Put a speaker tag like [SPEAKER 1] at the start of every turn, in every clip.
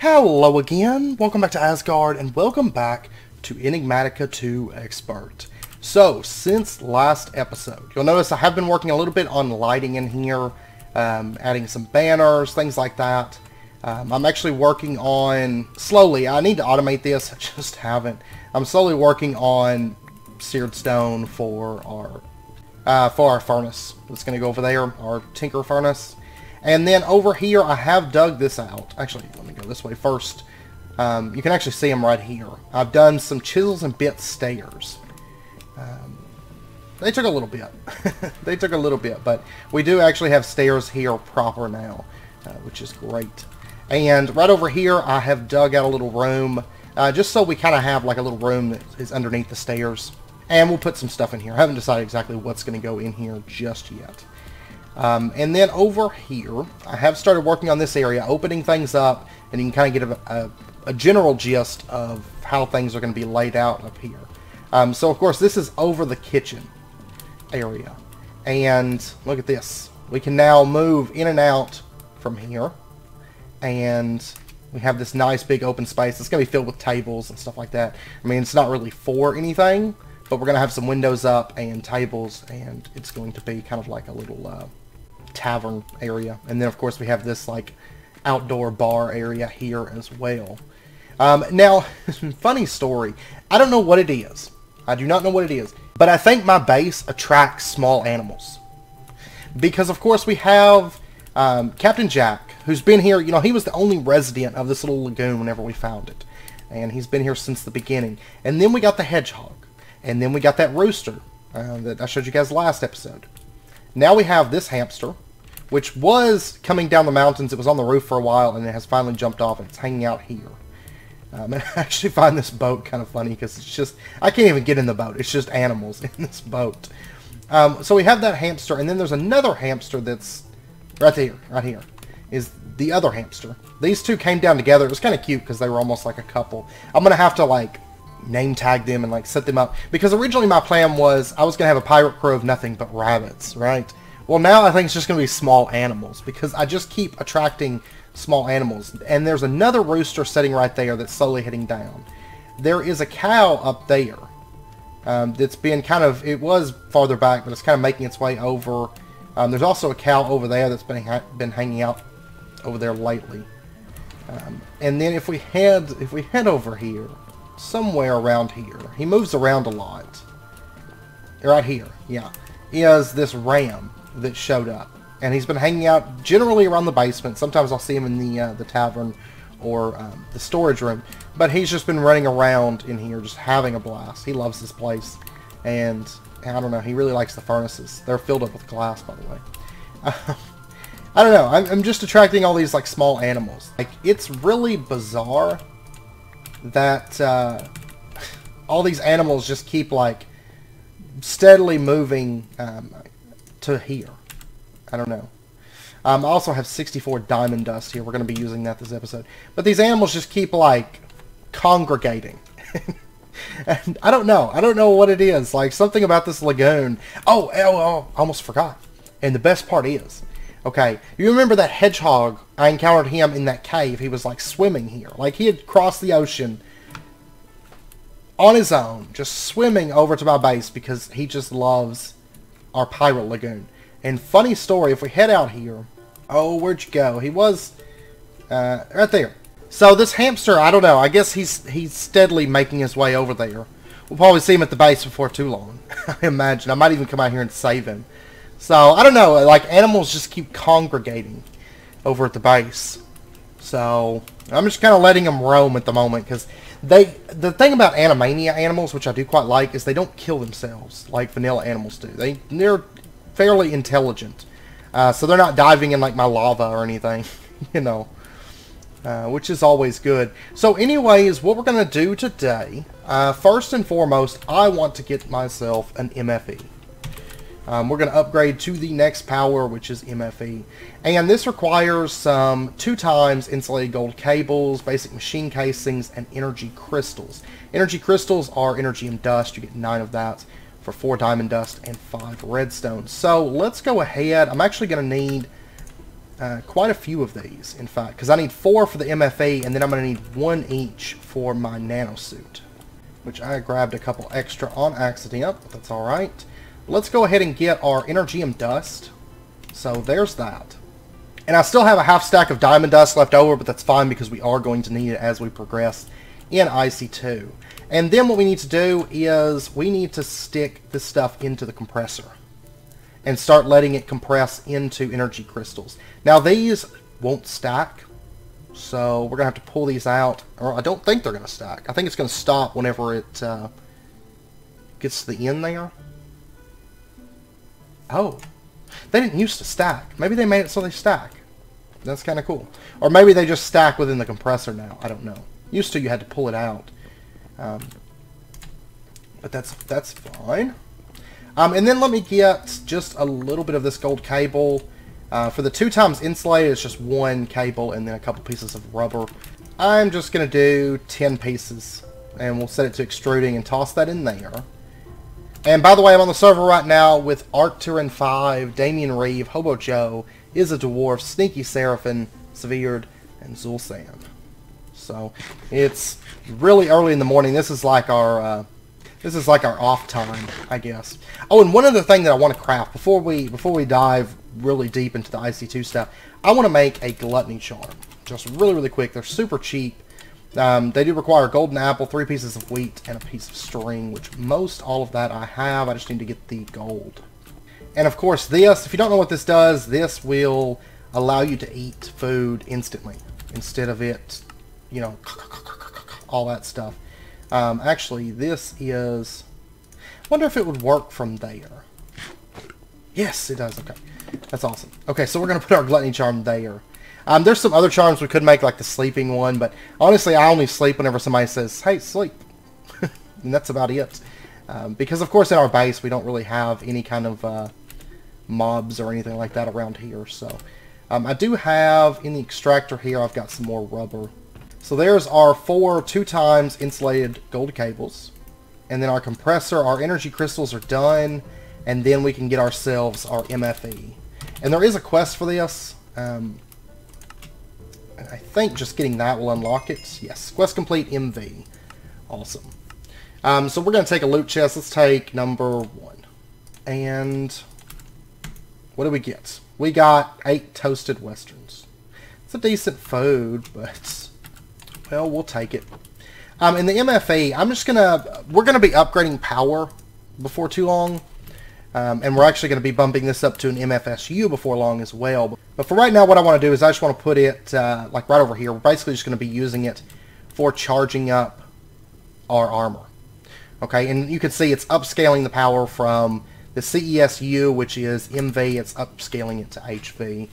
[SPEAKER 1] Hello again, welcome back to Asgard, and welcome back to Enigmatica 2 Expert. So, since last episode, you'll notice I have been working a little bit on lighting in here, adding some banners, things like that. I'm actually working on, slowly, I need to automate this, I just haven't. I'm slowly working on seared stone for our furnace. It's going to go over there, our tinker furnace. And then over here, I have dug this out. Actually, let me go this way first. You can actually see them right here. I've done some chisels and bit stairs. They took a little bit. They took a little bit, but we do actually have stairs here proper now, which is great. And right over here, I have dug out a little room, just so we kind of have like a little room that is underneath the stairs. And we'll put some stuff in here. I haven't decided exactly what's going to go in here just yet. And then over here, I have started working on this area, opening things up, and you can kind of get a general gist of how things are going to be laid out up here. So, of course, this is over the kitchen area. And look at this. We can now move in and out from here. And we have this nice big open space. It's going to be filled with tables and stuff like that. I mean, it's not really for anything, but we're going to have some windows up and tables, and it's going to be kind of like a little tavern area. And then of course we have this like outdoor bar area here as well. Now, funny story, I don't know what it is. I do not know what it is, but I think my base attracts small animals. Because of course we have Captain Jack, who's been here, you know, he was the only resident of this little lagoon whenever we found it. And he's been here since the beginning. And then we got the hedgehog. And then we got that rooster that I showed you guys last episode. Now we have this hamster, which was coming down the mountains. It was on the roof for a while, and it has finally jumped off, and it's hanging out here. And I actually find this boat kind of funny, because it's just, I can't even get in the boat. It's just animals in this boat. So we have that hamster, and then there's another hamster that's right here, is the other hamster. These two came down together. It was kind of cute, because they were almost like a couple. I'm going to have to, like, name tag them and like set them up, because originally my plan was I was gonna have a pirate crew of nothing but rabbits, right? Well, now I think it's just gonna be small animals, because I just keep attracting small animals. And there's another rooster sitting right there that's slowly heading down. There is a cow up there that's been kind of, it was farther back, but it's kind of making its way over. There's also a cow over there that's been hanging out over there lately. And then if we head over here, somewhere around here. He moves around a lot. Right here, yeah. Is this ram that showed up. And he's been hanging out generally around the basement. Sometimes I'll see him in the tavern or the storage room. But he's just been running around in here just having a blast. He loves this place. And I don't know, he really likes the furnaces. They're filled up with glass, by the way. I don't know, I'm just attracting all these like small animals. Like, it's really bizarre that all these animals just keep like steadily moving to here. I don't know. I also have 64 diamond dust here. We're going to be using that this episode. But these animals just keep like congregating. And I don't know. I don't know what it is. Like something about this lagoon. Oh, I almost forgot. And the best part is, okay, you remember that hedgehog? I encountered him in that cave. He was like swimming here. Like he had crossed the ocean on his own, just swimming over to my base because he just loves our pirate lagoon. And funny story, if we head out here, oh, where'd you go? He was right there. So this hamster, I don't know. I guess he's steadily making his way over there. We'll probably see him at the base before too long. I imagine. I might even come out here and save him. So, I don't know, like, animals just keep congregating over at the base. So, I'm just kind of letting them roam at the moment, because the thing about Animania animals, which I do quite like, is they don't kill themselves like vanilla animals do. They're fairly intelligent. So they're not diving in, like, my lava or anything, you know, which is always good. So, anyways, what we're going to do today, first and foremost, I want to get myself an MFE. We're going to upgrade to the next power, which is MFE. And this requires some 2x insulated gold cables, basic machine casings, and energy crystals. Energy crystals are energy and dust. You get 9 of that for 4 diamond dust and 5 redstone. So let's go ahead. I'm actually going to need quite a few of these, in fact, because I need 4 for the MFE, and then I'm going to need 1 each for my Nanosuit, which I grabbed a couple extra on accident, but that's alright. Let's go ahead and get our Energium Dust. So there's that. And I still have a half stack of Diamond Dust left over, but that's fine because we are going to need it as we progress in IC2. And then what we need to do is we need to stick this stuff into the compressor and start letting it compress into energy crystals. Now these won't stack, so we're going to have to pull these out. Or I don't think they're going to stack. I think it's going to stop whenever it gets to the end there. Oh, they didn't used to stack. Maybe they made it so they stack. That's kind of cool. Or maybe they just stack within the compressor now. I don't know. Used to you had to pull it out. But that's fine. And then let me get just a little bit of this gold cable. For the 2 times insulated, it's just 1 cable and then a couple pieces of rubber. I'm just going to do 10 pieces. And we'll set it to extruding and toss that in there. And by the way, I'm on the server right now with Arcturan 5, Damian Reeve, Hobo Joe, Is a Dwarf, Sneaky Seraphim, Severed, and Zulsan. So it's really early in the morning. This is like our off time, I guess. Oh, and one other thing that I want to craft before we dive really deep into the IC2 stuff, I want to make a Gluttony Charm. Just really quick. They're super cheap. They do require a golden apple, 3 pieces of wheat, and a piece of string, which most all of that I have. I just need to get the gold. And of course this, if you don't know what this does, this will allow you to eat food instantly instead of it, you know, all that stuff. Actually, this is... I wonder if it would work from there. Yes, it does. Okay. That's awesome. Okay, so we're going to put our Gluttony Charm there. There's some other charms we could make, like the sleeping one, but honestly, I only sleep whenever somebody says, hey, sleep. And that's about it. Because, of course, in our base, we don't really have any kind of mobs or anything like that around here. So, I do have, in the extractor here, I've got some more rubber. So there's our 4 2 times insulated gold cables. And then our compressor, our energy crystals are done. And then we can get ourselves our MFE. And there is a quest for this. I think just getting that will unlock it. Yes, quest complete MV. Awesome. So we're going to take a loot chest. Let's take number 1. And what do we get? We got 8 toasted westerns. It's a decent food, but well, we'll take it. In the MFE, we're gonna be upgrading power before too long. And we're actually going to be bumping this up to an MFSU before long as well. But for right now, what I want to do is I just want to put it like right over here. We're basically just going to be using it for charging up our armor. Okay, and you can see it's upscaling the power from the CESU, which is MV, it's upscaling it to HV.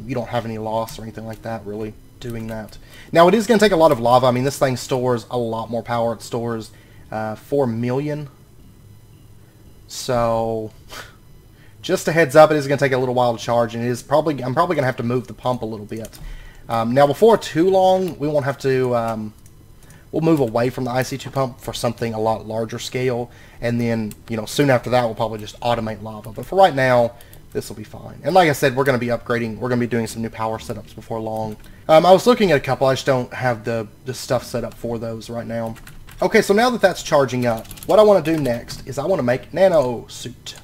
[SPEAKER 1] You don't have any loss or anything like that, really, doing that. Now, it is going to take a lot of lava. I mean, this thing stores a lot more power. It stores 4 million. So, just a heads up, it is going to take a little while to charge, and I'm probably going to have to move the pump a little bit. Now, before too long, we won't have to, we'll move away from the IC2 pump for something a lot larger scale, and then, you know, soon after that, we'll probably just automate lava. But for right now, this will be fine. And like I said, we're going to be upgrading, we're going to be doing some new power setups before long. I was looking at a couple, I just don't have the stuff set up for those right now. Okay, so now that that's charging up, what I want to do next is I want to make Nanosuit.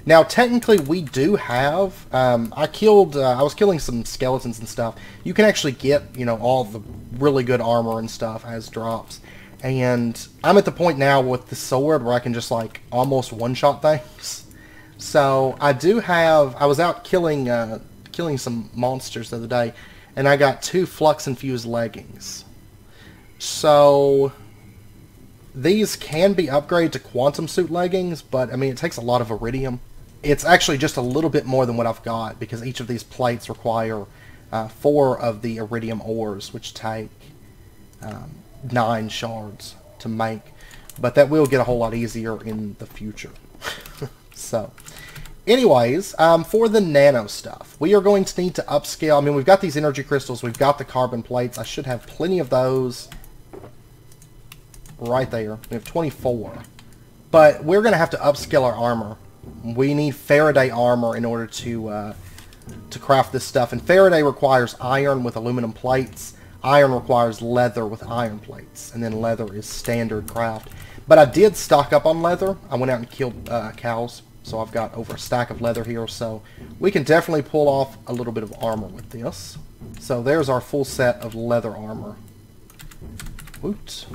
[SPEAKER 1] Now, technically, we do have, I was killing some skeletons and stuff. You can actually get, you know, all the really good armor and stuff as drops. And I'm at the point now with the sword where I can just, like, almost one-shot things. So, I do have, I was out killing some monsters the other day, and I got 2 flux-infused leggings. So, these can be upgraded to quantum suit leggings, but I mean, it takes a lot of iridium. It's actually just a little bit more than what I've got, because each of these plates require 4 of the iridium ores, which take 9 shards to make. But that will get a whole lot easier in the future. So, anyways, for the nano stuff, we are going to need to upscale. I mean, we've got these energy crystals, we've got the carbon plates. I should have plenty of those. Right there. We have 24. But we're going to have to upscale our armor. We need Faraday Armor in order to to craft this stuff. And Faraday requires iron with aluminum plates. Iron requires leather with iron plates. And then leather is standard craft. But I did stock up on leather. I went out and killed cows. So I've got over a stack of leather here. So we can definitely pull off a little bit of armor with this. So there's our full set of leather armor. Woot.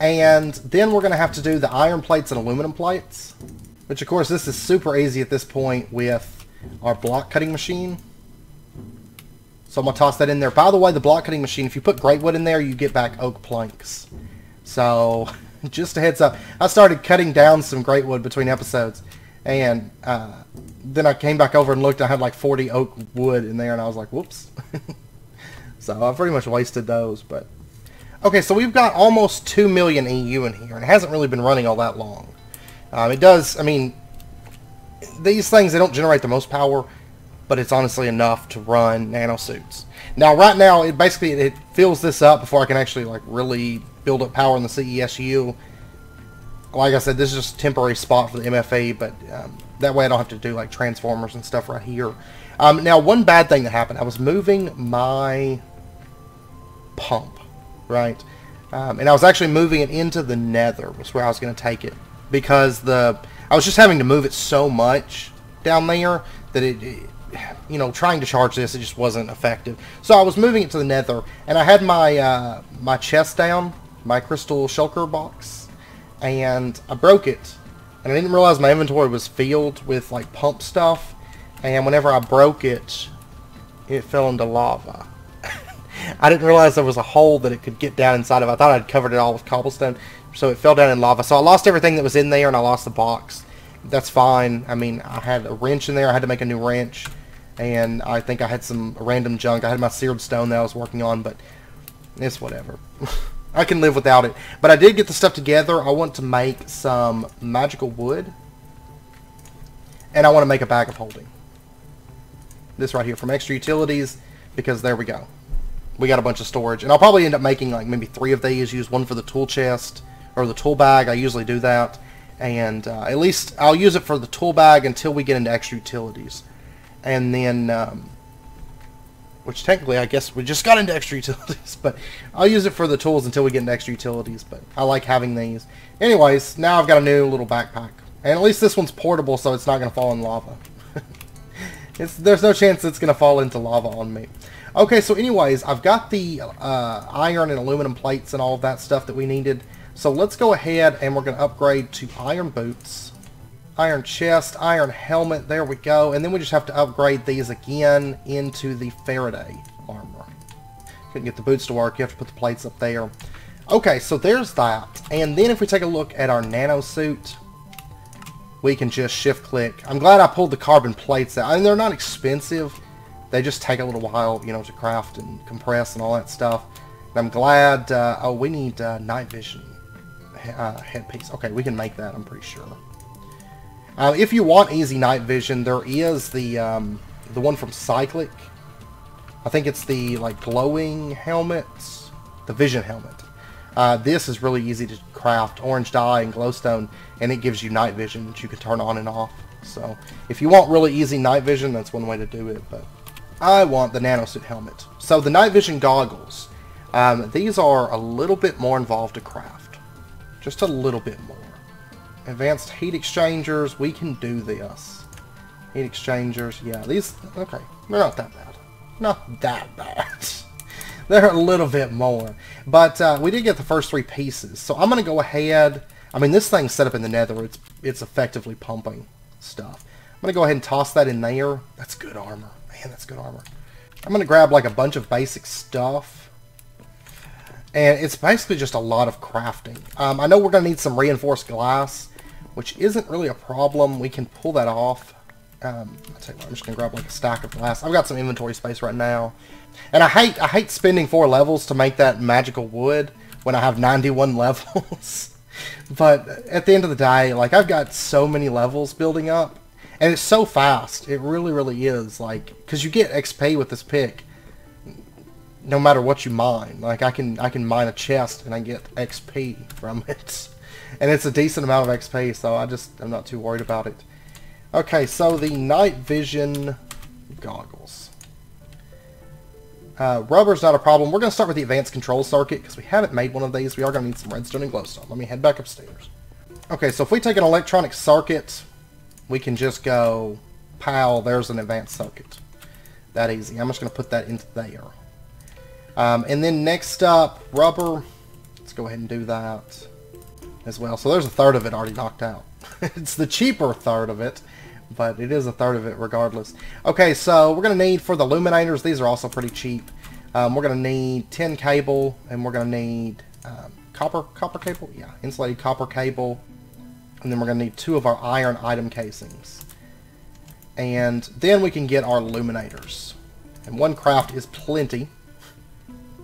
[SPEAKER 1] And then we're going to have to do the iron plates and aluminum plates. Which, of course, this is super easy at this point with our block cutting machine. So I'm going to toss that in there. By the way, the block cutting machine, if you put great wood in there, you get back oak planks. So, just a heads up. I started cutting down some great wood between episodes. And then I came back over and looked. I had like 40 oak wood in there. And I was like, whoops. So I pretty much wasted those. But okay, so we've got almost 2 million EU in here. And it hasn't really been running all that long. It does, I mean, these things, they don't generate the most power, but it's honestly enough to run nanosuits. Now, right now, it fills this up before I can actually, like, really build up power in the CESU. Like I said, this is just a temporary spot for the MFA, but that way I don't have to do, like, transformers and stuff right here. Now, one bad thing that happened, I was moving my pump, right? And I was actually moving it into the nether, was where I was going to take it. Because I was just having to move it so much down there that you know, trying to charge this, it just wasn't effective. So I was moving it to the nether, and I had my my chest down, my crystal shulker box, and I broke it. And I didn't realize my inventory was filled with like pump stuff, and whenever I broke it, it fell into lava. I didn't realize there was a hole that it could get down inside of. I thought I'd covered it all with cobblestone. So it fell down in lava. So I lost everything that was in there, and I lost the box. That's fine. I mean, I had a wrench in there. I had to make a new wrench. And I think I had some random junk. I had my seared stone that I was working on, but it's whatever. I can live without it. But I did get the stuff together. I want to make some magical wood. And I want to make a bag of holding. This right here from Extra Utilities, because there we go. We got a bunch of storage. And I'll probably end up making like maybe 3 of these. Use one for the tool chest. Or the tool bag. I usually do that. And at least I'll use it for the tool bag until we get into Extra Utilities. And then, which technically I guess we just got into Extra Utilities. But I'll use it for the tools until we get into Extra Utilities. But I like having these. Anyways, now I've got a new little backpack. And at least this one's portable, so it's not going to fall in lava. There's no chance it's going to fall into lava on me. Okay, so anyways, I've got the iron and aluminum plates and all of that stuff that we needed. So let's go ahead and we're going to upgrade to iron boots, iron chest, iron helmet, there we go. And then we just have to upgrade these again into the Faraday Armor. Couldn't get the boots to work, you have to put the plates up there. Okay, so there's that. And then if we take a look at our Nanosuit, we can just shift click. I'm glad I pulled the carbon plates out. I mean, they're not expensive. They just take a little while, you know, to craft and compress and all that stuff. And I'm glad, oh, we need night vision. Headpiece. Okay, we can make that, I'm pretty sure. If you want easy night vision, there is the one from Cyclic. I think it's the like glowing helmets, the vision helmet. This is really easy to craft, orange dye and glowstone, and it gives you night vision that you can turn on and off. So if you want really easy night vision, that's one way to do it. But I want the Nanosuit helmet. So the night vision goggles, these are a little bit more involved to craft. Just a little bit more. Advanced heat exchangers, we can do this. Heat exchangers, yeah, these, okay, they're not that bad. Not that bad. They're a little bit more. But we did get the first 3 pieces. So I'm going to go ahead, I mean, this thing's set up in the nether. It's effectively pumping stuff. I'm going to go ahead and toss that in there. That's good armor. Man, that's good armor. I'm going to grab like a bunch of basic stuff. And it's basically just a lot of crafting. I know we're going to need some reinforced glass, which isn't really a problem. We can pull that off. I'll tell you what, I'm just going to grab like a stack of glass. I've got some inventory space right now. And I hate spending 4 levels to make that magical wood when I have 91 levels. But at the end of the day, like, I've got so many levels building up. And it's so fast. It really, really is. Like, because you get XP with this pick. No matter what you mine. Like, I can mine a chest and I get XP from it. And it's a decent amount of XP, so I'm not too worried about it. Okay, so the night vision goggles. Rubber's not a problem. We're going to start with the advanced control circuit because we haven't made one of these. We are going to need some redstone and glowstone. Let me head back upstairs. Okay, so if we take an electronic circuit, we can just go, pow, there's an advanced circuit. That easy. I'm just going to put that into there. And then next up, rubber. Let's go ahead and do that as well. So there's a third of it already knocked out. It's the cheaper third of it, but it is a third of it regardless. Okay, so we're going to need, for the Loominators, these are also pretty cheap. We're going to need tin cable, and we're going to need copper cable? Yeah, insulated copper cable. And then we're going to need 2 of our iron item casings. And then we can get our Loominators. And 1 craft is plenty.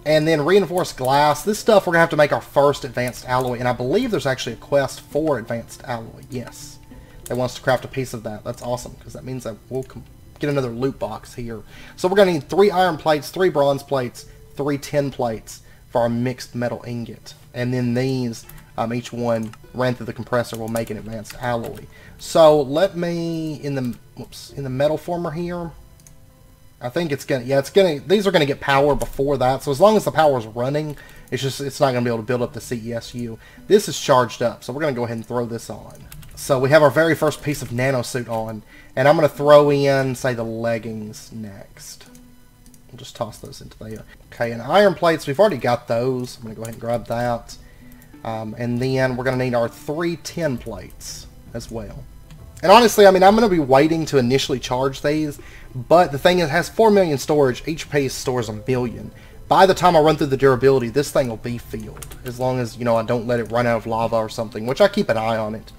[SPEAKER 1] And then reinforced glass. This stuff we're going to have to make our first advanced alloy. And I believe there's actually a quest for advanced alloy. Yes. They want us to craft a piece of that. That's awesome, because that means that we'll get another loot box here. So we're going to need 3 iron plates, 3 bronze plates, 3 tin plates for our mixed metal ingot. And then these, each one ran through the compressor, will make an advanced alloy. So let me, in the metal former here, I think it's gonna, these are gonna get power before that. So as long as the power is running, it's not gonna be able to build up the CESU. This is charged up, so we're gonna go ahead and throw this on. So we have our very first piece of Nanosuit on, and I'm gonna throw in, say, the leggings next. We'll just toss those into there. Okay, and iron plates, we've already got those. I'm gonna go ahead and grab that. And then we're gonna need our 3 tin plates as well. And honestly, I mean, I'm going to be waiting to initially charge these, but the thing is, it has 4 million storage. Each piece stores 1 million. By the time I run through the durability, this thing will be filled, as long as, you know, I don't let it run out of lava or something, which I keep an eye on it.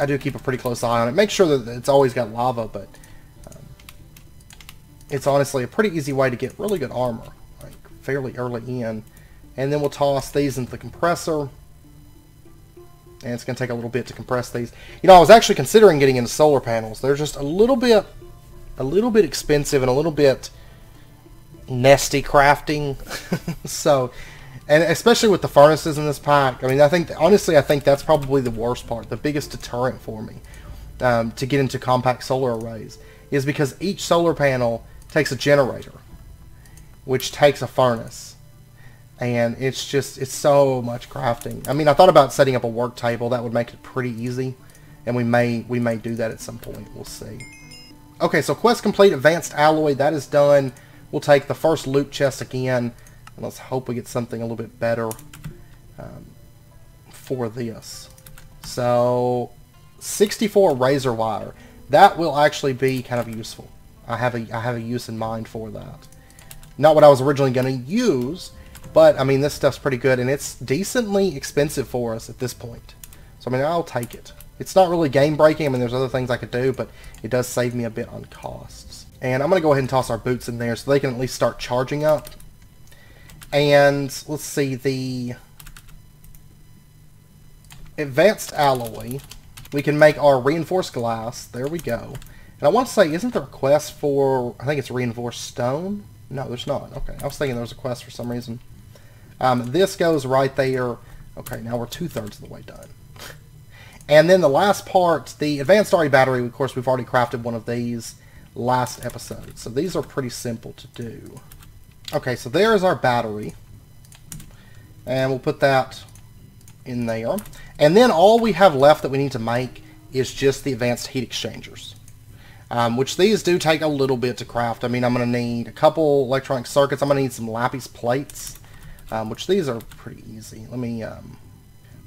[SPEAKER 1] I do keep a pretty close eye on it. Make sure that it's always got lava, but it's honestly a pretty easy way to get really good armor, like fairly early in. And then we'll toss these into the compressor. And it's going to take a little bit to compress these. You know, I was actually considering getting into solar panels. They're just a little bit expensive and a little bit nesty crafting. So, and especially with the furnaces in this pack, I mean, honestly, I think that's probably the worst part, the biggest deterrent for me to get into compact solar arrays, is because each solar panel takes a generator, which takes a furnace. And it's so much crafting. I mean, I thought about setting up a work table. That would make it pretty easy. And we may do that at some point. We'll see. Okay, so quest complete, advanced alloy. That is done. We'll take the first loot chest again. And let's hope we get something a little bit better for this. So, 64 razor wire. That will actually be kind of useful. I have a use in mind for that. Not what I was originally going to use, but, I mean, this stuff's pretty good, and it's decently expensive for us at this point. So, I mean, I'll take it. It's not really game-breaking. I mean, there's other things I could do, but it does save me a bit on costs. And I'm going to go ahead and toss our boots in there so they can at least start charging up. And, let's see, the advanced alloy, we can make our reinforced glass. There we go. And I want to say, isn't there a quest for, I think it's reinforced stone? No, there's not. Okay, I was thinking there was a quest for some reason. This goes right there. Okay, now we're 2/3 of the way done. And then the last part, the advanced RE battery, of course, we've already crafted one of these last episode. So these are pretty simple to do. Okay, so there is our battery. And we'll put that in there. And then all we have left that we need to make is just the advanced heat exchangers. Which these do take a little bit to craft. I mean, I'm going to need a couple electronic circuits. I'm going to need some lapis plates, which these are pretty easy. Let me,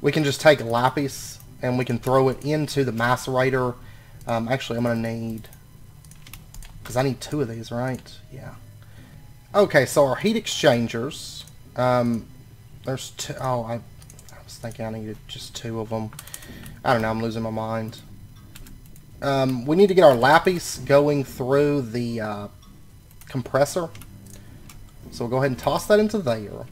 [SPEAKER 1] we can just take lapis and we can throw it into the macerator. Actually, I'm going to need, because I need 2 of these, right? Yeah. Okay, so our heat exchangers, there's 2, oh, I was thinking I needed just 2 of them. I don't know, I'm losing my mind. We need to get our lapis going through the compressor. So we'll go ahead and toss that into there.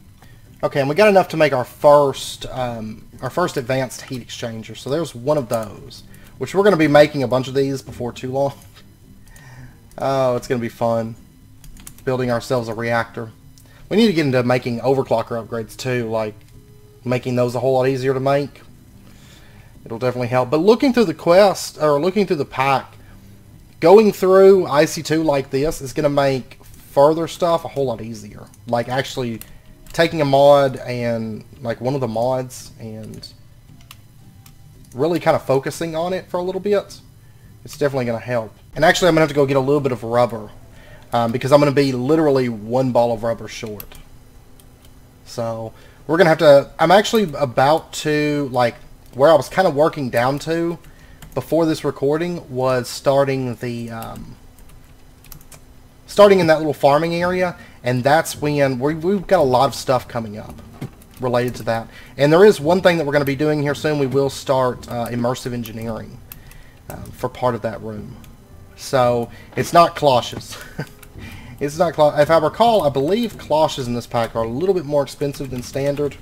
[SPEAKER 1] Okay, and we got enough to make our first advanced heat exchanger. So there's one of those, which we're going to be making a bunch of these before too long. Oh, it's going to be fun building ourselves a reactor. We need to get into making overclocker upgrades too, like making those a whole lot easier to make. It'll definitely help. But looking through the quest, or looking through the pack, going through IC2 like this is going to make further stuff a whole lot easier. Like actually taking a mod and like one of the mods and really kind of focusing on it for a little bit. It's definitely going to help. And actually I'm going to have to go get a little bit of rubber because I'm going to be literally one ball of rubber short. So we're going to have to, I'm actually about to, like, where I was kind of working down to before this recording was starting the, starting in that little farming area, and that's when we've got a lot of stuff coming up related to that. And there is one thing that we're going to be doing here soon. We will start immersive engineering for part of that room. So it's not cloches. It's not cloches. If I recall, I believe cloches in this pack are a little bit more expensive than standard.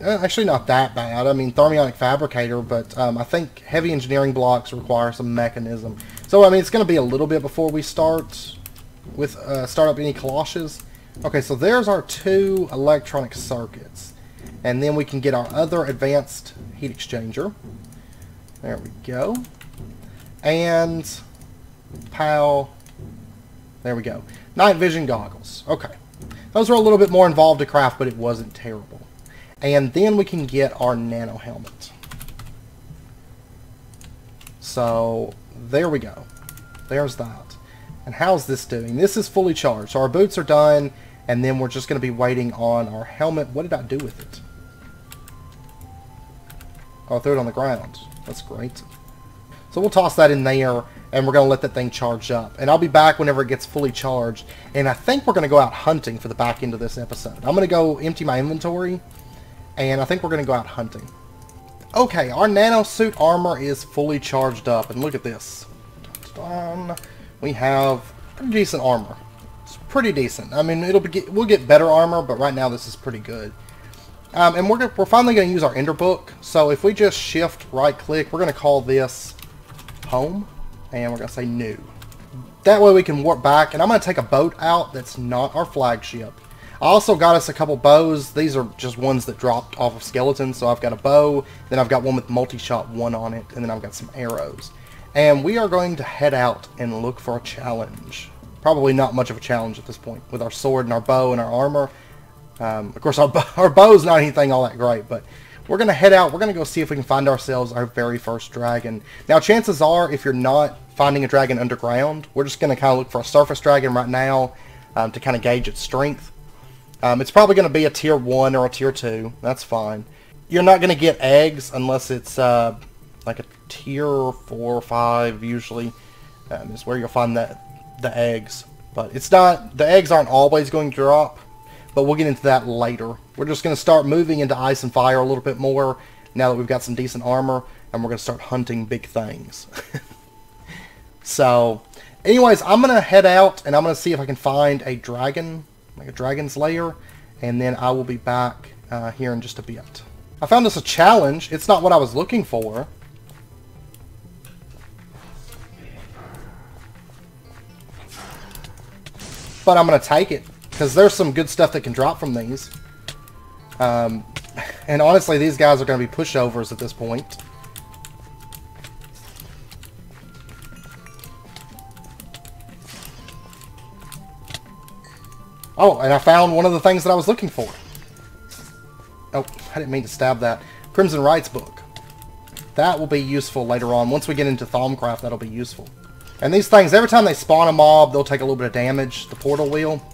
[SPEAKER 1] Actually not that bad. I mean, thermionic fabricator, but I think heavy engineering blocks require some mechanism. So I mean, it's going to be a little bit before we start with start up any cloches. Okay, so there's our 2 electronic circuits, and then we can get our other advanced heat exchanger. There we go. And pow. There we go. Night vision goggles. Okay, those are a little bit more involved to craft, but it wasn't terrible. And then we can get our nano helmet. So there we go. There's that. And how's this doing? This is fully charged. So our boots are done, and then we're just going to be waiting on our helmet. What did I do with it? Oh, I threw it on the ground. That's great. So we'll toss that in there, and we're going to let that thing charge up. And I'll be back whenever it gets fully charged. And I think we're going to go out hunting for the back end of this episode. I'm going to go empty my inventory, and I think we're going to go out hunting. Okay, our Nanosuit armor is fully charged up, and look at this. We have pretty decent armor. It's pretty decent. I mean, we'll get better armor, but right now this is pretty good. And we're finally going to use our Ender Book. So if we just shift right-click, we're going to call this Home, and we're going to say New. That way we can warp back, and I'm going to take a boat out that's not our flagship. I also got us a couple bows. These are just ones that dropped off of skeletons. So I've got a bow, then I've got one with multi-shot 1 on it, and then I've got some arrows. And we are going to head out and look for a challenge. Probably not much of a challenge at this point with our sword and our bow and our armor. Of course, our bow's not anything all that great, but we're going to head out. We're going to go see if we can find ourselves our very first dragon. Now, chances are, if you're not finding a dragon underground, we're just going to kind of look for a surface dragon right now to kind of gauge its strength. It's probably going to be a tier 1 or a tier 2. That's fine. You're not going to get eggs unless it's like a tier 4 or 5 usually. Is where you'll find the eggs. But it's not, the eggs aren't always going to drop. But we'll get into that later. We're just going to start moving into Ice and Fire a little bit more now that we've got some decent armor. And we're going to start hunting big things. So, anyways, I'm going to head out and I'm going to see if I can find a dragon. Like a dragon's lair, and then I will be back here in just a bit. I found this a challenge. It's not what I was looking for. But I'm going to take it, because there's some good stuff that can drop from these. And honestly, these guys are going to be pushovers at this point. Oh, and I found one of the things that I was looking for. Oh, I didn't mean to stab that. Crimson Rights book. That will be useful later on. Once we get into Thaumcraft, that'll be useful. And these things, every time they spawn a mob, they'll take a little bit of damage. The portal wheel.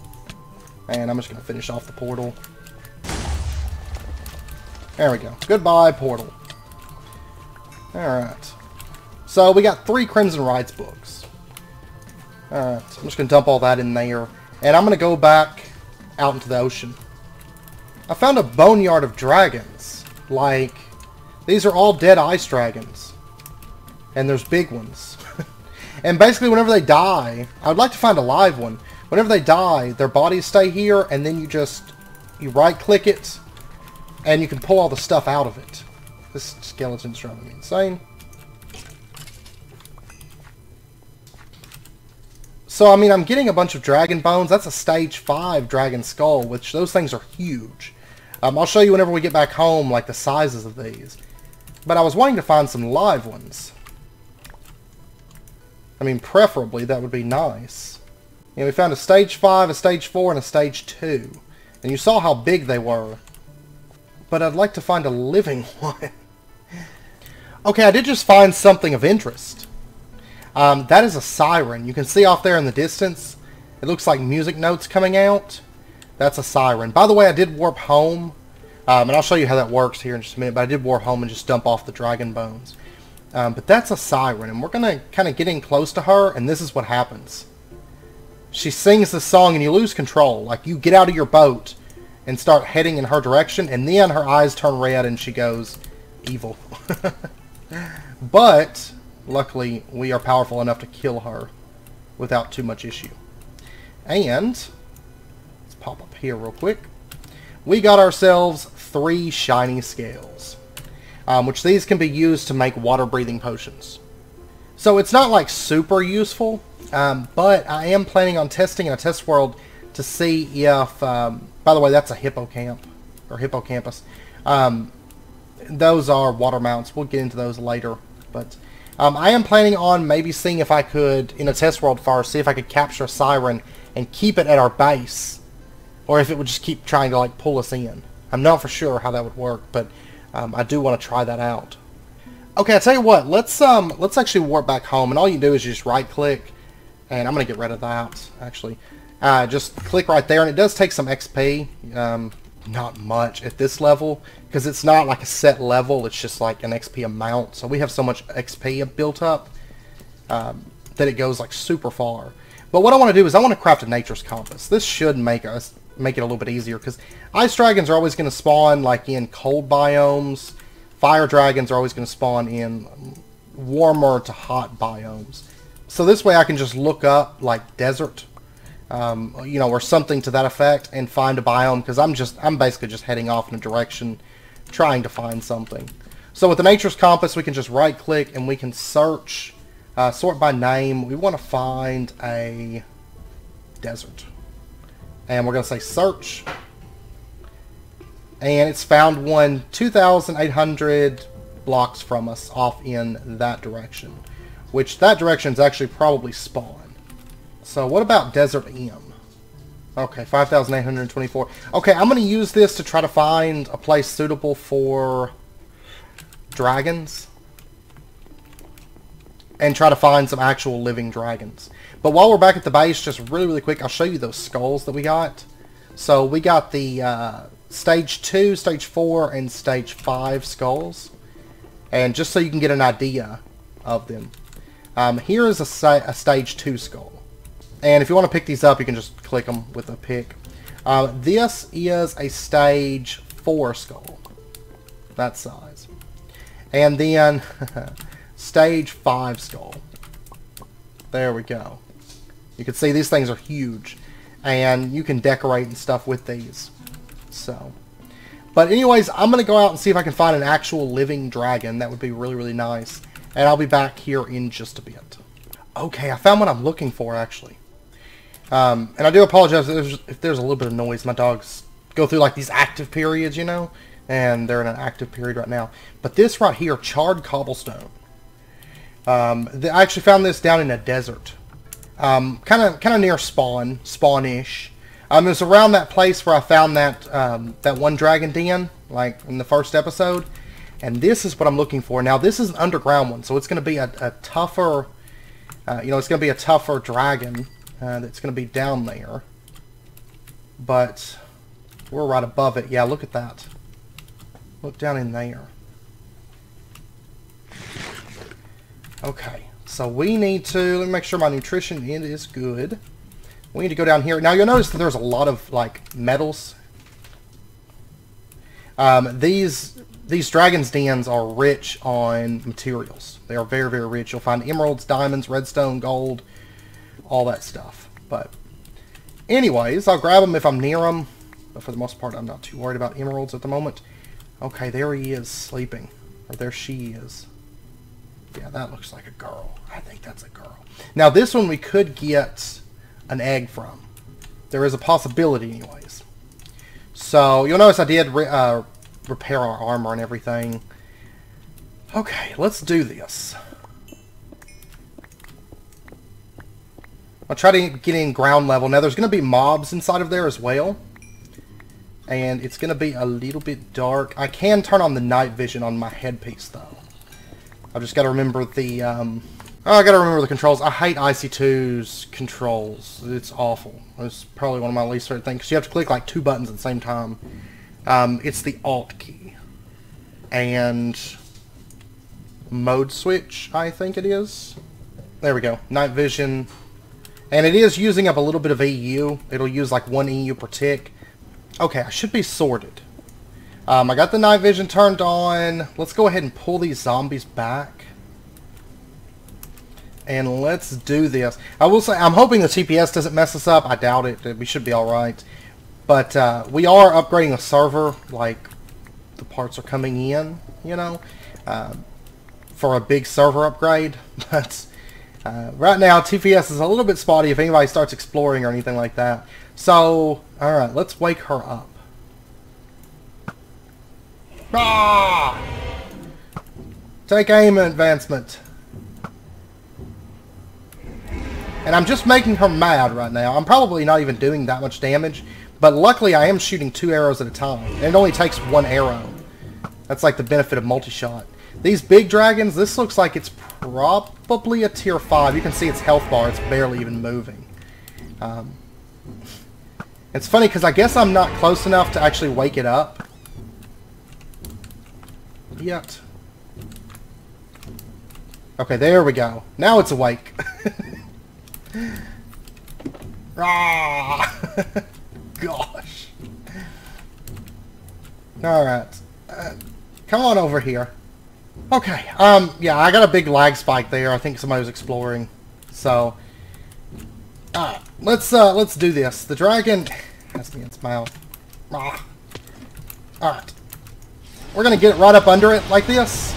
[SPEAKER 1] And I'm just going to finish off the portal. There we go. Goodbye, portal. Alright. So, we got 3 Crimson Rights books. Alright, so I'm just going to dump all that in there. And I'm going to go back out into the ocean. I found a boneyard of dragons. Like, these are all dead ice dragons. And there's big ones. And basically, whenever they die, I would like to find a live one. Whenever they die, their bodies stay here, and then you right-click it, and you can pull all the stuff out of it. This skeleton's driving me insane. So, I mean, I'm getting a bunch of dragon bones. That's a stage 5 dragon skull, which those things are huge. I'll show you whenever we get back home, like the sizes of these. But I was wanting to find some live ones. I mean, preferably, that would be nice. You know, we found a stage 5, a stage 4, and a stage 2. And you saw how big they were. But I'd like to find a living one. Okay, I did just find something of interest. That is a siren. You can see off there in the distance. It looks like music notes coming out. That's a siren. By the way, I did warp home. And I'll show you how that works here in just a minute. But I did warp home and just dump off the dragon bones. But that's a siren. And we're going to kind of get in close to her. And this is what happens. She sings this song and you lose control. Like, you get out of your boat and start heading in her direction. And then her eyes turn red and she goes evil. But luckily, we are powerful enough to kill her without too much issue. And let's pop up here real quick. We got ourselves 3 shiny scales, which these can be used to make water-breathing potions. So it's not like super useful, but I am planning on testing in a test world to see if, by the way, that's a hippocamp, or hippocampus. Those are water mounts. We'll get into those later. But I am planning on maybe seeing if I could, in a test world first, see if I could capture a siren and keep it at our base. Or if it would just keep trying to like pull us in. I'm not for sure how that would work, but I do want to try that out. Okay, I'll tell you what. Let's actually warp back home, and all you do is you just right click, and I'm gonna get rid of that actually. Just click right there, and it does take some XP. Not much at this level, because it's not like a set level, it's just like an XP amount. So we have so much XP built up that it goes like super far. But what I want to do is I want to craft a nature's compass. This should make it a little bit easier, because ice dragons are always going to spawn like in cold biomes. Fire dragons are always going to spawn in warmer to hot biomes. So this way I can just look up like desert, you know, or something to that effect, and find a biome, because I'm basically just heading off in a direction trying to find something. So with the nature's compass, we can just right click and we can search, sort by name. We want to find a desert, and we're going to say search, and it's found one 2,800 blocks from us off in that direction, which that direction is actually probably spawn. So what about Desert M? Okay, 5,824. Okay, I'm going to use this to try to find a place suitable for dragons. And try to find some actual living dragons. But while we're back at the base, just really quick, I'll show you those skulls that we got. So we got the Stage 2, Stage 4, and Stage 5 skulls. And just so you can get an idea of them. Here is a Stage 2 skull. And if you want to pick these up, you can just click them with a pick. This is a Stage 4 skull. That size. And then Stage 5 skull. There we go. You can see these things are huge. And you can decorate and stuff with these. So. But anyways, I'm going to go out and see if I can find an actual living dragon. That would be really nice. And I'll be back here in just a bit. Okay, I found what I'm looking for, actually. And I do apologize if there's a little bit of noise. My dogs go through like these active periods, you know, and they're in an active period right now. But this right here, Charred Cobblestone. I actually found this down in a desert, kind of near spawn-ish. It was around that place where I found that that one dragon den, like in the first episode. And this is what I'm looking for. Now this is an underground one, so it's going to be a tougher, you know, it's going to be a tougher dragon. That's going to be down there. But we're right above it. Yeah, look at that. Look down in there. Okay, so we need to, let me make sure my nutrition is good. We need to go down here. Now you'll notice that there's a lot of like metals. These dragons' dens are rich on materials. They are very rich. You'll find emeralds, diamonds, redstone, gold, all that stuff. But anyways, I'll grab them if I'm near them. But for the most part, I'm not too worried about emeralds at the moment. Okay, there he is sleeping. Or there she is. Yeah, that looks like a girl. I think that's a girl. Now this one we could get an egg from. There is a possibility anyways. So you'll notice I did repair our armor and everything. Okay, let's do this. I'll try to get in ground level. Now there's going to be mobs inside of there as well. And it's going to be a little bit dark. I can turn on the night vision on my headpiece though. I've just got to remember the... I got to remember the controls. I hate IC2's controls. It's awful. It's probably one of my least favorite things. Because you have to click like 2 buttons at the same time. It's the Alt key. And... mode switch, I think it is. There we go. Night vision. And it is using up a little bit of EU. It'll use like 1 EU per tick. Okay, I should be sorted. I got the night vision turned on. Let's go ahead and pull these zombies back. And let's do this. I will say, I'm hoping the TPS doesn't mess us up. I doubt it. We should be alright. But we are upgrading the server. Like, the parts are coming in, you know. For a big server upgrade. But right now, TPS is a little bit spotty if anybody starts exploring or anything like that. So, alright, let's wake her up. Ah! Take aim advancement. And I'm just making her mad right now. I'm probably not even doing that much damage. But luckily I am shooting 2 arrows at a time. And it only takes 1 arrow. That's like the benefit of multi-shot. These big dragons, this looks like it's probably a tier 5. You can see its health bar. It's barely even moving. It's funny because I guess I'm not close enough to actually wake it up yet. Okay, there we go. Now it's awake. Gosh. Alright. Come on over here. Okay, yeah, I got a big lag spike there. I think somebody was exploring. So, let's do this. The dragon has me in its mouth. Alright. We're gonna get it right up under it like this.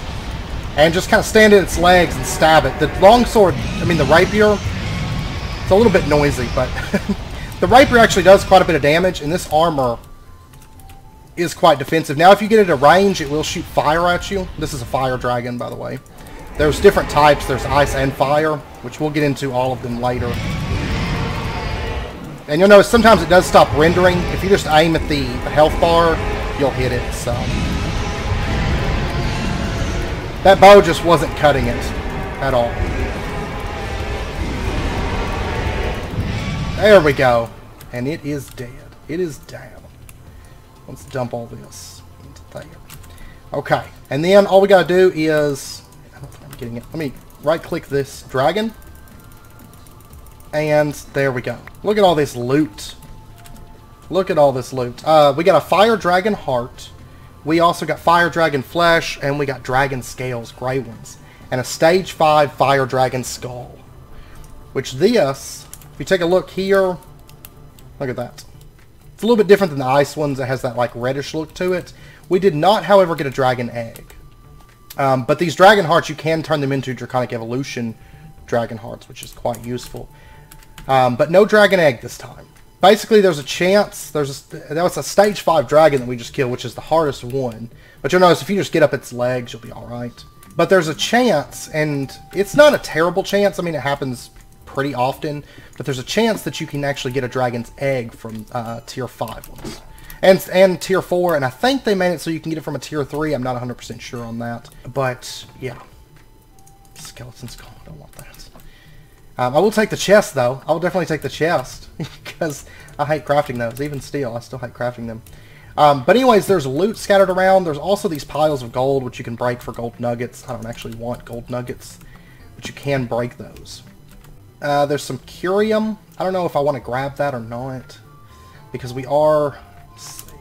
[SPEAKER 1] And just kind of stand in its legs and stab it. The longsword, I mean the rapier, it's a little bit noisy, but the rapier actually does quite a bit of damage, and this armor is quite defensive. Now, if you get it at range, it will shoot fire at you. This is a fire dragon, by the way. There's different types. There's ice and fire, which we'll get into all of them later. And you'll notice sometimes it does stop rendering. If you just aim at the health bar, you'll hit it, so... That bow just wasn't cutting it at all. There we go. And it is dead. It is down. Let's dump all this into there. Okay. And then all we gotta do is... I don't think I'm getting it. Let me right-click this dragon. And there we go. Look at all this loot. Look at all this loot. We got a fire dragon heart. We also got fire dragon flesh, and we got dragon scales, gray ones. And a stage 5 fire dragon skull. Which this, if you take a look here, look at that. It's a little bit different than the ice ones. It has that like reddish look to it. We did not, however, get a dragon egg. But these dragon hearts, you can turn them into Draconic Evolution dragon hearts, which is quite useful. But no dragon egg this time. Basically, there's a chance. That was a stage 5 dragon that we just killed, which is the hardest one. But you'll notice if you just get up its legs, you'll be alright. But there's a chance, and it's not a terrible chance. I mean, it happens pretty often. But there's a chance that you can actually get a dragon's egg from tier 5 ones. And tier 4, and I think they made it so you can get it from a tier 3. I'm not 100% sure on that. But, yeah. Skeleton skull. I don't want that. I will take the chest, though. I will definitely take the chest. Because I hate crafting those. Even still, I still hate crafting them. But anyways, there's loot scattered around. There's also these piles of gold, which you can break for gold nuggets. I don't actually want gold nuggets. But you can break those. There's some curium. I don't know if I want to grab that or not. Because we are... Let's see.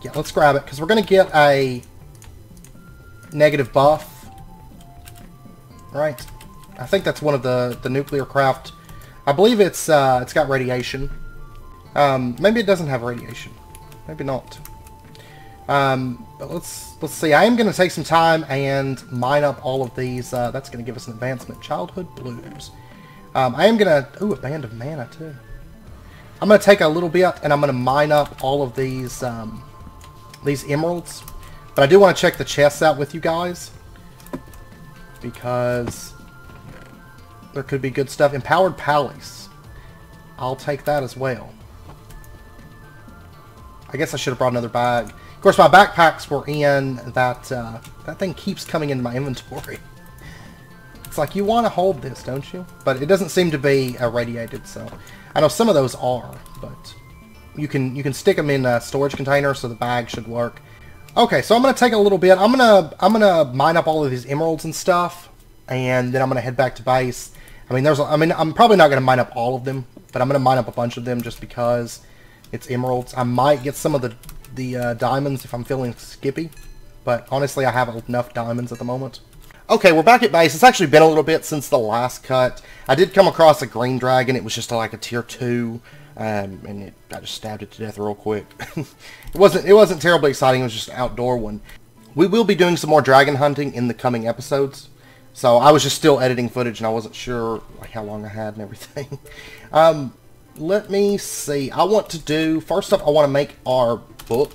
[SPEAKER 1] Yeah, let's grab it. Because we're going to get a negative buff. Right. I think that's one of the nuclear craft. I believe it's got radiation. Maybe it doesn't have radiation. Maybe not. But let's see. I am going to take some time and mine up all of these. That's going to give us an advancement. Childhood Blues. I am going to... Ooh, a Band of Mana, too. I'm going to take a little bit and I'm going to mine up all of these emeralds. But I do want to check the chests out with you guys, because there could be good stuff. Empowered Palace. I'll take that as well. I guess I should have brought another bag. Of course, my backpacks were in that... that thing keeps coming into my inventory. It's like, you want to hold this, don't you? But it doesn't seem to be irradiated, so... I know some of those are, but... You can stick them in a storage container, so the bag should work. Okay, so I'm going to take a little bit. I'm gonna mine up all of these emeralds and stuff, and then I'm going to head back to base. I'm probably not going to mine up all of them, but I'm going to mine up a bunch of them just because it's emeralds. I might get some of the diamonds if I'm feeling skippy, but honestly I have enough diamonds at the moment. Okay, we're back at base. It's actually been a little bit since the last cut. I did come across a green dragon. It was just like a tier 2. And I just stabbed it to death real quick. It wasn't terribly exciting. It was just an outdoor one. We will be doing some more dragon hunting in the coming episodes. So I was just still editing footage, and I wasn't sure like how long I had and everything. Let me see. I want to do, first off, I want to make our book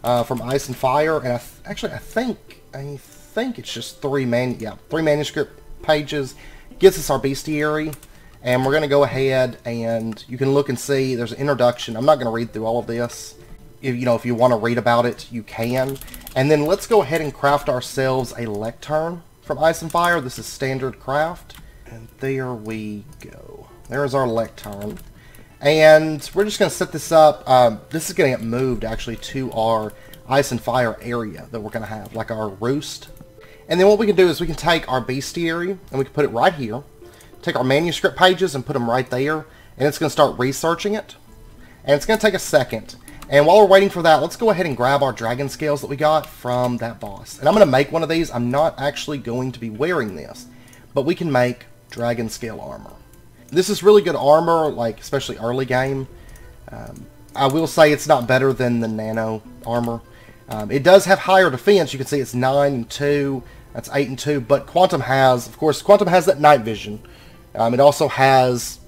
[SPEAKER 1] from Ice and Fire, and I think it's just three manuscript pages. Gets us our bestiary. And we're going to go ahead and you can look and see there's an introduction. I'm not going to read through all of this. If you want to read about it, you can. And then let's go ahead and craft ourselves a lectern from Ice and Fire. This is standard craft. And there we go. There's our lectern. And we're just going to set this up. This is going to get moved actually to our Ice and Fire area that we're going to have, like our roost. And then what we can do is we can take our bestiary and we can put it right here. Take our manuscript pages and put them right there, and it's going to start researching it. And it's going to take a second. And while we're waiting for that, let's go ahead and grab our dragon scales that we got from that boss. And I'm going to make one of these. I'm not actually going to be wearing this, but we can make dragon scale armor. This is really good armor, like especially early game. I will say it's not better than the Nano armor. It does have higher defense. You can see it's 9 and 2. That's 8 and 2. But Quantum has, of course, Quantum has that night vision. It also has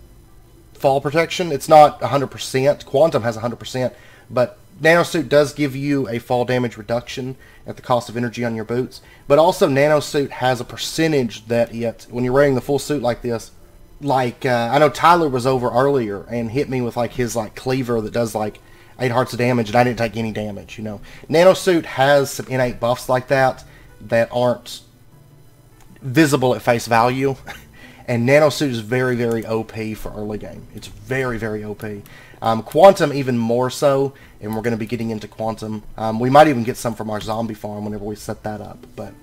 [SPEAKER 1] fall protection. It's not 100%. Quantum has 100%. But Nanosuit does give you a fall damage reduction at the cost of energy on your boots. But also Nanosuit has a percentage that when you're wearing the full suit like this, like, I know Tyler was over earlier and hit me with like his like cleaver that does like 8 hearts of damage, and I didn't take any damage, you know. Nanosuit has some innate buffs like that aren't visible at face value. And Nanosuit is very, very OP for early game. It's very, very OP. Quantum even more so, and we're going to be getting into Quantum. We might even get some from our zombie farm whenever we set that up. But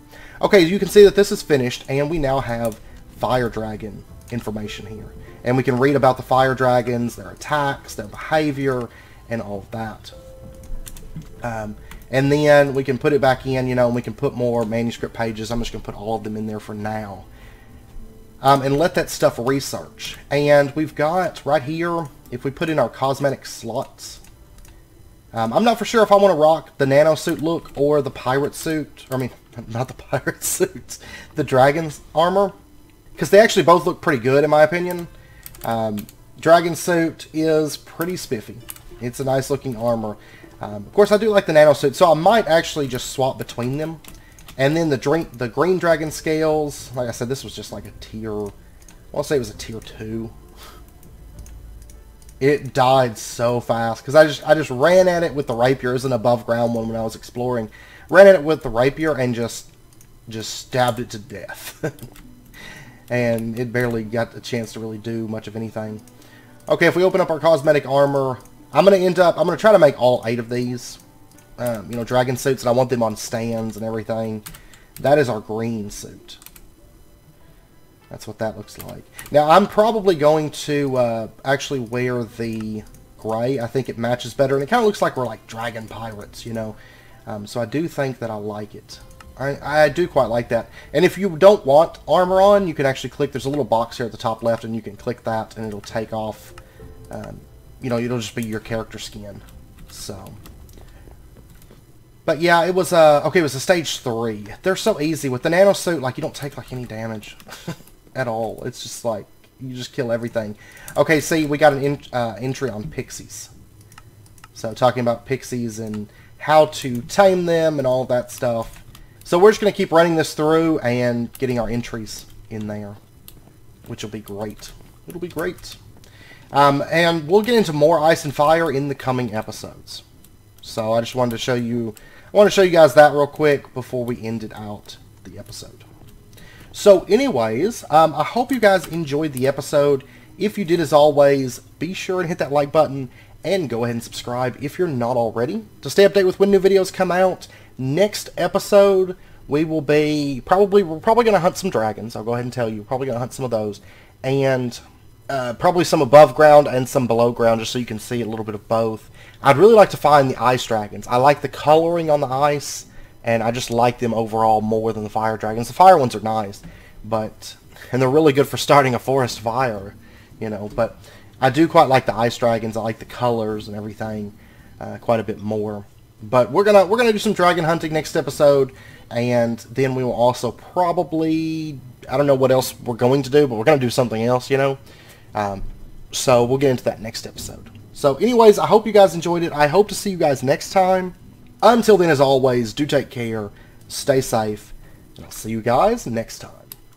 [SPEAKER 1] okay, you can see that this is finished, and we now have Fire Dragon information here. And we can read about the Fire Dragons, their attacks, their behavior, and all of that. And then we can put it back in, and we can put more manuscript pages. I'm just going to put all of them in there for now. And let that stuff research. And we've got right here, if we put in our cosmetic slots, I'm not for sure if I want to rock the Nanosuit look or the pirate suit. I mean, not the pirate suit, the dragon's armor. Because they actually both look pretty good in my opinion. Dragon suit is pretty spiffy. It's a nice looking armor. Of course I do like the Nanosuit, so I might actually just swap between them. And then the green dragon scales, like I said, this was just like a tier, I'll say it was a tier 2. It died so fast, because I just ran at it with the rapier. It was an above ground one when I was exploring. Ran at it with the rapier and just stabbed it to death. And it barely got a chance to really do much of anything. Okay, if we open up our cosmetic armor, I'm going to try to make all 8 of these. Dragon suits, and I want them on stands and everything. That is our green suit. That's what that looks like. Now, I'm probably going to actually wear the gray. I think it matches better, and it kind of looks like we're like dragon pirates, So I do think that I like it. I do quite like that. And if you don't want armor on, you can actually click, there's a little box here at the top left, and you can click that, and it'll take off, it'll just be your character skin. So... But yeah, it was it was a stage 3. They're so easy with the Nanosuit. Like, you don't take like any damage at all. It's just like You just kill everything. Okay, see, we got an entry on pixies. So talking about pixies and how to tame them and all that stuff. So we're just going to keep running this through and getting our entries in there, which will be great. It'll be great. And we'll get into more Ice and Fire in the coming episodes. So I just wanted to show you, I want to show you guys that real quick before we ended out the episode. So anyways, I hope you guys enjoyed the episode. If you did, as always, be sure and hit that like button and go ahead and subscribe if you're not already to stay updated with when new videos come out. Next episode, we're probably going to hunt some dragons. I'll go ahead and tell you, we're probably going to hunt some of those, and probably some above ground and some below ground, just so you can see a little bit of both. I'd really like to find the ice dragons. I like the coloring on the ice, and I just like them overall more than the fire dragons. The fire ones are nice, and they're really good for starting a forest fire, you know, but I do quite like the ice dragons. I like the colors and everything quite a bit more. But we're gonna do some dragon hunting next episode, and then we will also probably, I don't know what else we're going to do, but we're gonna do something else, you know. So we'll get into that next episode. So anyways, I hope you guys enjoyed it. I hope to see you guys next time. Until then, as always, do take care, stay safe, and I'll see you guys next time.